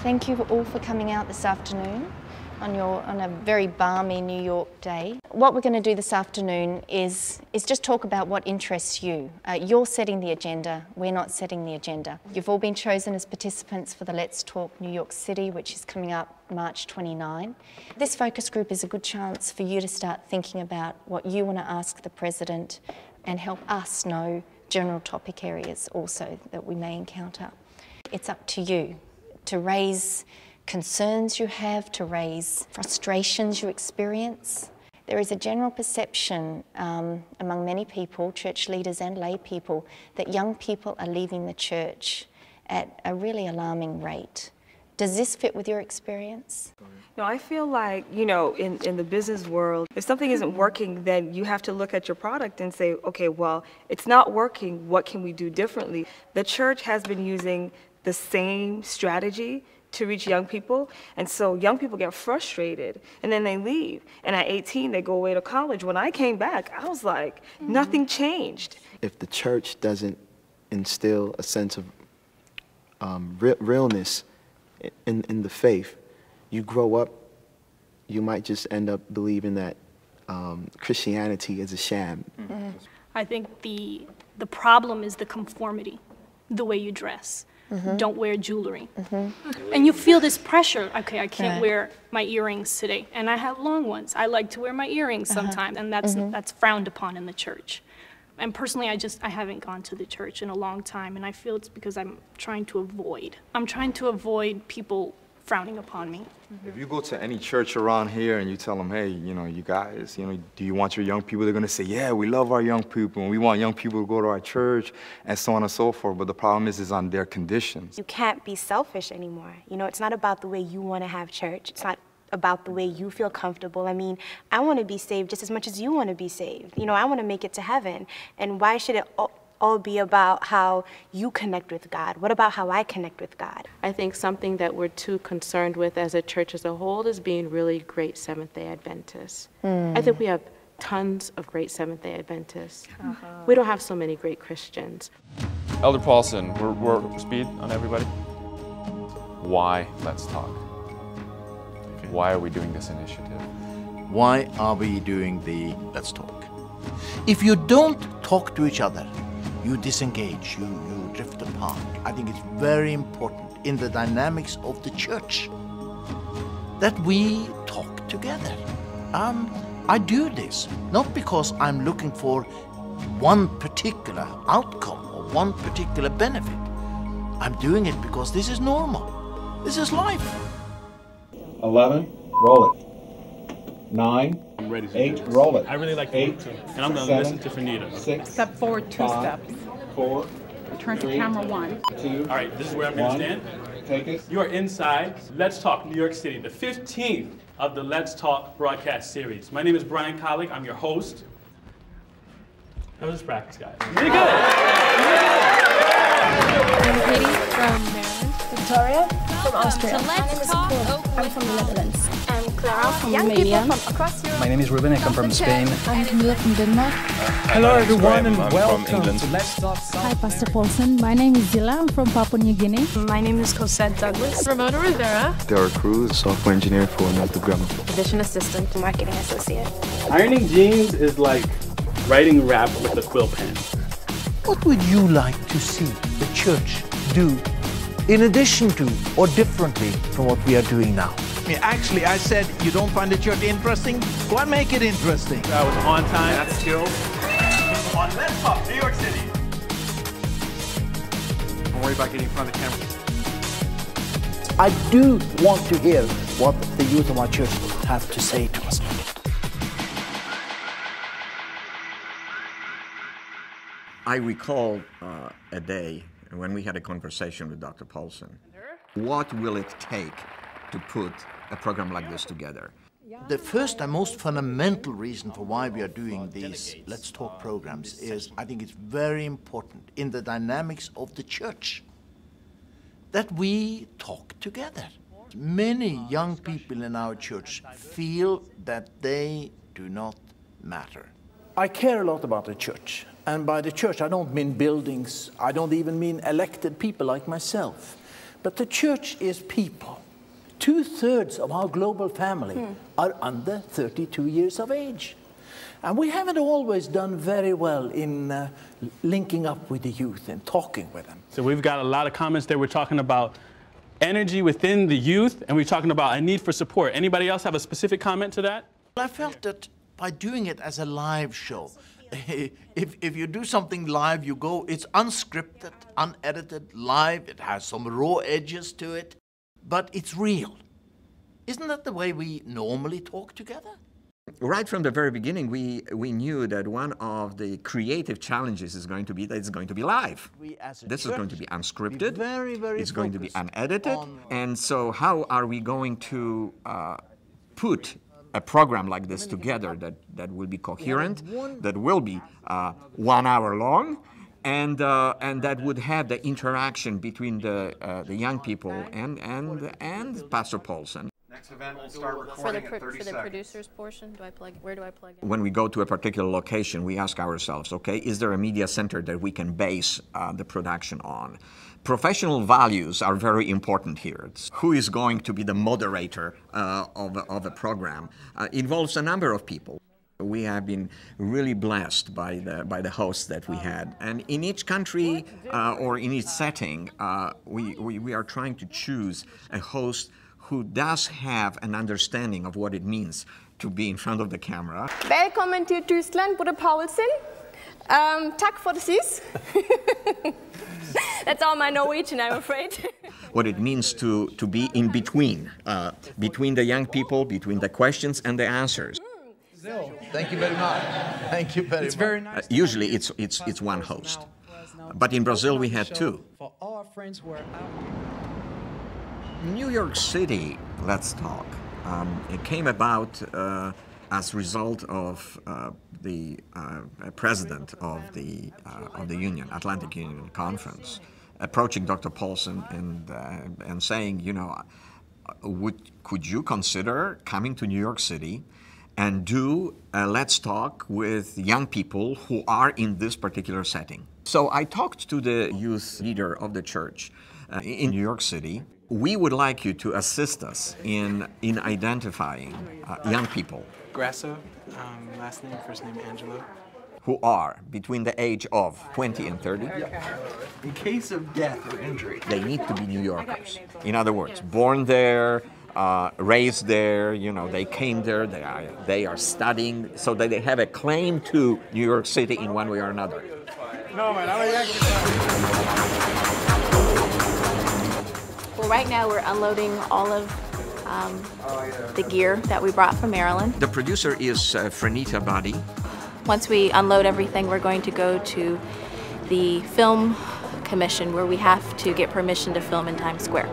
Thank you all for coming out this afternoon on a very balmy New York day. What we're going to do this afternoon is just talk about what interests you. You're setting the agenda, we're not setting the agenda. You've all been chosen as participants for the Let's Talk New York City, which is coming up March 29. This focus group is a good chance for you to start thinking about what you want to ask the President and help us know general topic areas also that we may encounter. It's up to you to raise concerns you have, to raise frustrations you experience. There is a general perception among many people, church leaders and lay people, that young people are leaving the church at a really alarming rate. Does this fit with your experience? No, I feel like, you know, in the business world, if something isn't working, then you have to look at your product and say, okay, well, it's not working, what can we do differently? The church has been using the same strategy to reach young people, and so young people get frustrated and then they leave, and at 18 they go away to college. When I came back, I was like, nothing changed. If the church doesn't instill a sense of realness in the faith, you grow up, you might just end up believing that Christianity is a sham. I think the problem is the conformity, the way you dress. Don't wear jewelry. And you feel this pressure, okay, I can't wear my earrings today. And I have long ones. I like to wear my earrings sometimes, and that's frowned upon in the church. And personally, I haven't gone to the church in a long time, and I feel it's because I'm trying to avoid people frowning upon me. If you go to any church around here and you tell them, hey, you know, you guys, you know, do you want your young people? They're going to say, yeah, we love our young people, and we want young people to go to our church, and so on and so forth. But the problem is on their conditions. You can't be selfish anymore. You know, it's not about the way you want to have church. It's not about the way you feel comfortable. I mean, I want to be saved just as much as you want to be saved. You know, I want to make it to heaven. And why should it all be about how you connect with God? What about how I connect with God? I think something that we're too concerned with as a church as a whole is being really great Seventh-day Adventists. I think we have tons of great Seventh-day Adventists. We don't have so many great Christians. Elder Paulson, we're speed on everybody. Why Let's Talk? Why are we doing this initiative? Why are we doing the Let's Talk? If you don't talk to each other, you disengage, you drift apart. I think it's very important in the dynamics of the church that we talk together. I do this not because I'm looking for one particular outcome or one particular benefit. I'm doing it because this is normal. This is life. 11, roll it. 9, 8, roll it. I really like 8, too. And I'm going to listen to Fanita. 6, Step forward 2 5, steps. 4, Turn 3, to camera 1. 2, All right, this is where I'm going to stand. Take it. You are inside Let's Talk New York City, the 15th of the Let's Talk broadcast series. My name is Brian Collick. I'm your host. How was this practice, guys? Really good. I'm Katie from Maryland. Victoria from Austria. Let's Talk. I'm from the Netherlands. I'm Clara from Young Romania. people from across Europe. My name is Ruben, I come from Spain. I'm Camilla from Denmark. Hello everyone and welcome from England. to Let's Talk. Hi Pastor Paulson, my name is Zilla, I'm from Papua New Guinea. My name is Cosette Douglas. Ramona Rivera. Derek Cruz, software engineer for Northrop Grumman. Division assistant, marketing associate. Ironing jeans is like writing rap with a quill pen. What would you like to see the church do in addition to or differently from what we are doing now? Actually, I said you don't find the church interesting? Go and make it interesting. I was on time. That's skills. On Let's Talk New York City. Don't worry about getting in front of the camera. I do want to hear what the youth of our church have to say to us. I recall a day when we had a conversation with Dr. Paulson. What will it take to put a program like this together? The first and most fundamental reason for why we are doing these Let's Talk programs is I think it's very important in the dynamics of the church that we talk together. Many young people in our church feel that they do not matter. I care a lot about the church. And by the church, I don't mean buildings. I don't even mean elected people like myself. But the church is people. 2/3 of our global family are under 32 years of age. And we haven't always done very well in linking up with the youth and talking with them. So we've got a lot of comments there. We're talking about energy within the youth, and we're talking about a need for support. Anybody else have a specific comment to that? I felt that by doing it as a live show, if you do something live, you go, it's unscripted, unedited, live, it has some raw edges to it, but it's real. Isn't that the way we normally talk together? Right from the very beginning, we knew that one of the creative challenges is going to be that it's going to be live. This is going to be unscripted, it's going to be unedited, and so how are we going to put a program like this together that will be coherent, that will be 1 hour long, and that would have the interaction between the young people and Pastor Paulson. Next event will start recording at 30 For the seconds. producer's portion, where do I plug in? When we go to a particular location, we ask ourselves, okay, is there a media center that we can base the production on? Professional values are very important here. It's who is going to be the moderator of a program involves a number of people. We have been really blessed by the hosts that we had. And in each country or in each setting, we are trying to choose a host who does have an understanding of what it means to be in front of the camera. Välkommen till Tyskland, Bruder Paulsen. Tack för det sist. That's all my Norwegian, I'm afraid. What it means to be in between, between the young people, between the questions and the answers. Thank you very much. Thank you very much. Usually it's one host, but in Brazil we had two. For all our friends who are out. New York City, Let's Talk. It came about as a result of the president of the union, Atlantic Union Conference, approaching Dr. Paulson and saying, you know, could you consider coming to New York City and do a Let's Talk with young people who are in this particular setting? So I talked to the youth leader of the church in New York City. We would like you to assist us in identifying young people. Grasso, last name, first name Angelo. Who are between the age of 20 and 30. In case of death or injury. They need to be New Yorkers. In other words, born there, raised there, you know, they came there, they are studying, so that they have a claim to New York City in one way or another. No, man, I'm a Yankee fan. Well, right now we're unloading all of the gear that we brought from Maryland. The producer is Franita Badi. Once we unload everything, we're going to go to the film commission where we have to get permission to film in Times Square.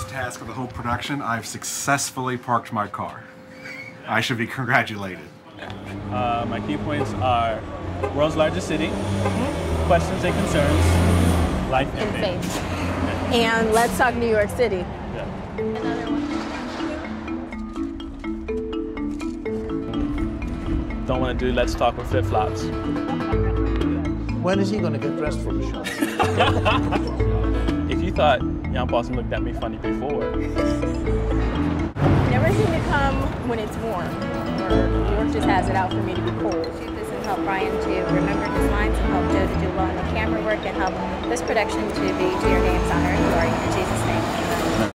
Task of the whole production, I've successfully parked my car. I should be congratulated. My key points are world's largest city, questions and concerns, life and faith. And Let's Talk New York City. Yeah. Another one. Don't want to do Let's Talk with flip-flops. When is he going to get dressed for the show? If you thought Jan Paulson looked at me funny before. Never seem to come when it's warm, or New York just has it out for me to be cold. Shoot this and help Brian to remember his lines and help Joe to do well in the camera work and help this production to be to your name's honor and glory. In Jesus' name.